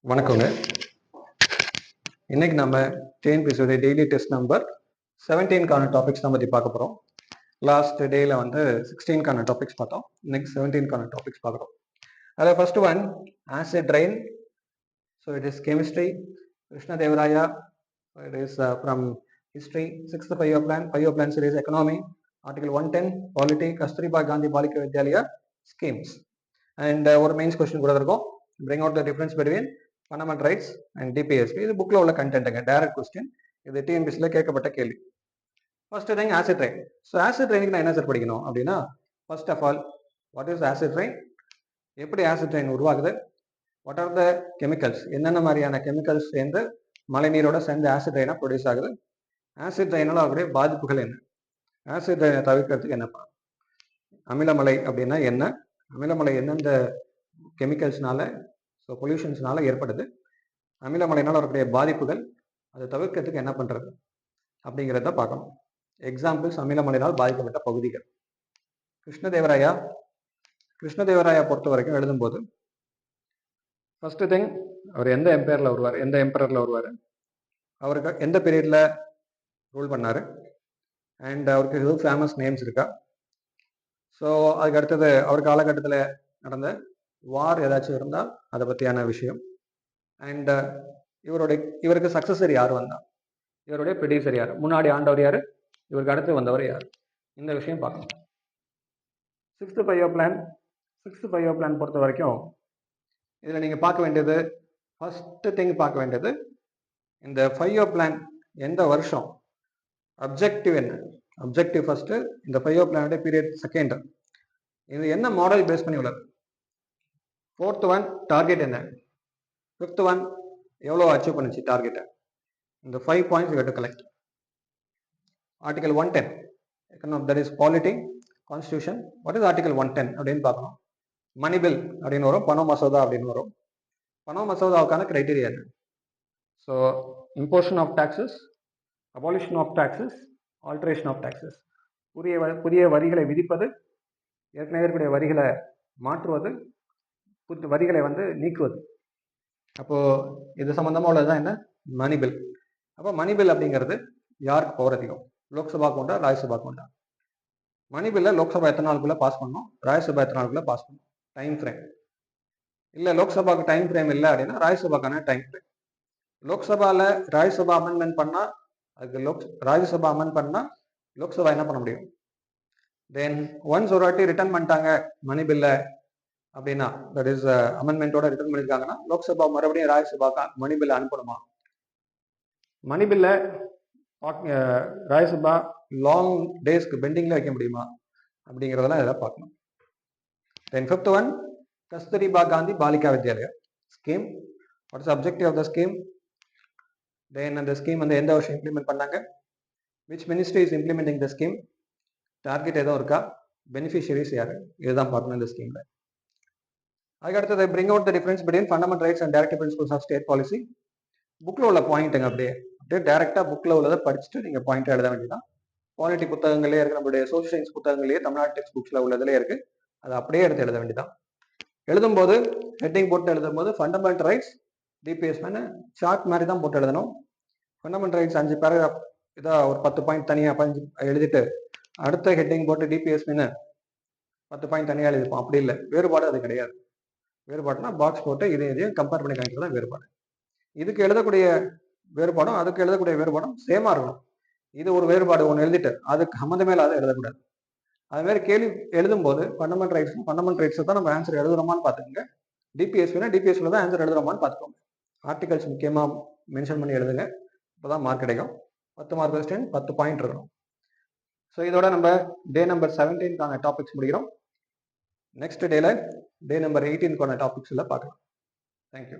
வணக்கங்க. இன்னைக்கு நம்ம டிஎன்பிஎஸ்சியோட டெய்லி டெஸ்ட் நம்பர் 17க்கான டாபிக்ஸ் தான் பற்றி பார்க்க போகிறோம். லாஸ்ட் டேல வந்து 16க்கான டாபிக்ஸ் பார்த்தோம். இன்னைக்கு 17க்கான டாபிக்ஸ் பார்க்குறோம். அதில் first one acid rain. So it is chemistry. Krishnadevaraya. It is from history. 6th 5-year plan series economy. Article 110 polity. Kasturba Gandhi Balika Vidyalaya schemes. And ஒரு மெயின்ஸ் கொஸ்டின் கூட இருக்கும். Bring out the difference between fundamental rights and DPSP. இது புக்ல உள்ள கண்டென்ட்டுங்க, direct question. இது டிஎன்பிஎஸ்சில கேட்கப்பட்ட கேள்வி. First thing acid rain. So acid ரெயினுக்கு நான் என்ன சார் படிக்கணும் அப்படின்னா, first of all what is acid rain, எப்படி ஆசிட் ரெயின் உருவாகுது, வாட் ஆர் த கெமிக்கல்ஸ், என்னென்ன மாதிரியான கெமிக்கல்ஸ் சேர்ந்து மழை நீரோட சேர்ந்து ஆசிட் ரெயினாக ப்ரொடியூஸ் ஆகுது, ஆசிட் ரெயினால அவருடைய பாதிப்புகள் என்ன, ஆசிட் ரெயினை தவிர்க்கிறதுக்கு என்ன பண்ணணும், அமிலமலை அப்படின்னா என்ன, அமிலமலை எந்தெந்த கெமிக்கல்ஸ்னால ஸோ பொல்யூஷன்ஸ்னால ஏற்படுது, அமிலமலையினால் வரக்கூடிய பாதிப்புகள், அதை தவிர்க்கிறதுக்கு என்ன பண்ணுறது அப்படிங்கிறத பார்க்கணும். எக்ஸாம்பிள்ஸ் அமிலமலையினால் பாதிக்கப்பட்ட பகுதிகள். கிருஷ்ணதேவராயா பொறுத்த வரைக்கும் எழுதும்போது ஃபர்ஸ்ட் திங் அவர் எந்த எம்பரர்ல வருவார், அவருக்கு எந்த பீரியட்ல ரூல் பண்ணார், அண்ட் அவருக்கு எதுவும் ஃபேமஸ் நேம்ஸ் இருக்கா, ஸோ அதுக்கு அடுத்தது அவர் காலகட்டத்தில் நடந்த வார் ஏதாச்சும் இருந்தால் அதை பற்றியான விஷயம், அண்ட் இவருக்கு சக்சஸர் யார் வந்தா, இவருடைய ப்ரொடியூசர் யார், முன்னாடி ஆண்டவர் யார், இவருக்கு அடுத்து வந்தவர் யார், இந்த விஷயம் பார்க்கணும். 6th 5-year plan பொறுத்த வரைக்கும் இதில் நீங்கள் பார்க்க வேண்டியது, ஃபர்ஸ்ட் திங் பார்க்க வேண்டியது, இந்த 5-year plan எந்த வருஷம், அப்ஜெக்டிவ் என்ன, அப்ஜெக்டிவ் ஃபர்ஸ்ட், இந்த 5-year plan பீரியட் செகண்ட், இது என்ன மாடல் பேஸ் பண்ணி உள்ளது, 4th ஒன் டார்கெட் என்ன, 5th ஒன் எவ்வளோ அச்சீவ் பண்ணுச்சு டார்கெட்டை, இந்த 5 points you have to collect. Article 110 that is polity, constitution. What is Article 110 அப்படின்னு பார்க்கணும். மணி பில் அப்படின்னு வரும், பண மசோதா அப்படின்னு வரும். பண மசோதாவுக்கான கிரைட்டீரியா என்ன, so imposition of taxes, abolition of taxes, alteration of taxes, புதிய வரிகளை விதிப்பது, ஏற்கனவே இருக்கக்கூடிய வரிகளை மாற்றுவது, வரிகளை வந்து நீக்குவது. அப்போ இது சம்பந்தமா உள்ளதுதான் என்ன, மணி பில். அப்போ மணி பில் அப்படிங்கிறது யாருக்கு பவர் அதிகம், லோக்சபாக்கு உண்டா ராஜ்யசபாக்கு உண்டா, மணி பில்ல லோக்சபா எத்தனை நாளுக்குள்ள பாஸ் பண்ணணும், ராஜ்யசபா எத்தனை நாளுக்குள்ள பாஸ் பண்ணணும், டைம் ஃப்ரேம் இல்லை, லோக்சபாக்கு டைம் ஃப்ரேம் இல்லை அப்படின்னா ராஜ்யசபாக்கான டைம் ஃப்ரேம். லோக்சபால ராஜ்யசபா அமெண்ட்மெண்ட் பண்ணா, அதுக்கு ராஜ்யசபா அமெண்ட் பண்ணா லோக்சபா என்ன பண்ண முடியும், தென் ஒன்ஸ் ஒரு வாட்டி ரிட்டர்ன் பண்ணிட்டாங்க மணி பில்ல அப்படின்னா, தட் இஸ் அமெண்ட்மெண்டோட ரிட்டர்ன் பண்ணியிருக்காங்கன்னா லோக்சபா மறுபடியும் ராஜ்யசபாக்கு மணி பில்ல அனுப்பணுமா, மணி பில்ல ராஜ்யசபா லாங் டேஸ்க்கு பெண்டிங்ல வைக்க முடியுமா அப்படிங்கிறதெல்லாம் இதெல்லாம் பார்க்கணும். Then 5th one Kasturba Gandhi Balika Vidyalaya scheme. What is objective of the scheme, then அந்த ஸ்கீம் வந்து எந்த வருஷம் இம்ப்ளிமெண்ட் பண்ணாங்க, which ministry is implementing the scheme, target எதுவும் இருக்கா, பெனிஃபிஷியரிஸ் யாரு, இதுதான் பார்க்கணும் இந்த ஸ்கீம்ல. அதுக்கு அடுத்தது bring out the difference between fundamental rights and directive principles of state policy. புக்கில் உள்ள பாயிண்ட்டுங்க, அப்படியே டேரெக்டாக புக்கில் உள்ளதை படிச்சுட்டு நீங்கள் பாயிண்ட் எழுத வேண்டியதான். பாலிட்டி புத்தகங்களே இருக்கு, நம்மளுடைய சோஷியல் சயின்ஸ் புத்தகங்களே தமிழ்நாடு டெக்ஸ்ட் புக்ஸில் உள்ளதுலேயே இருக்கு, அதை அப்படியே எடுத்து எழுத வேண்டியதான். எழுதும்போது ஹெட்டிங் போட்டு எழுதும்போது ஃபண்டமெண்டல் ரைட்ஸ் டிபிஎஸ் சார்ட் மாதிரி தான் போட்டு எழுதணும். ஃபண்டமெண்டல் ரைட்ஸ் 5 பேராகிராஃப் இதாக ஒரு 10 பாயிண்ட் தனியாக எழுதிட்டு அடுத்த ஹெட்டிங் போட்டு டிபிஎஸ் 10 பாயிண்ட் தனியாக எழுதிப்போம். அப்படி இல்லை, வேறுபாடு அது கிடையாது. வேறுபாடுனா பாக்ஸ் போட்டு இதையும் கம்பேர் பண்ணி காமிக்கிறது தான் வேறுபாடு. இதுக்கு எழுதக்கூடிய வேறுபாடும் அதுக்கு எழுதக்கூடிய வேறுபாடும் சேமா இருக்கணும். இது ஒரு வேறுபாடு ஒன்று எழுதிட்டு அதுக்கு சம்மந்தமே இல்லாத எழுதக்கூடாது. அது மாதிரி கேள்வி எழுதும்போது ஃபண்டமெண்டல் ரைட்ஸ் தான் நம்ம ஆன்சர் எழுதுறோமான்னு பார்த்துக்கோங்க. டிபிஎஸ்ல தான் ஆன்சர் எழுதுறோமான்னு பார்த்துக்கோங்க. ஆர்டிகல்ஸ் முக்கியமாக மென்ஷன் பண்ணி எழுதுங்க, இப்போதான் மார்க் கிடைக்கும். 10 மார்க் கொஸ்டின் 10 பாயிண்ட் இருக்கணும். ஸோ இதோட நம்ம டே நம்பர் 17க்கான டாபிக்ஸ் முடிக்கிறோம். நெக்ஸ்ட் டேல டே நம்பர் 18க்கான டாபிக்ஸ்ல பார்க்கலாம். தேங்க்யூ.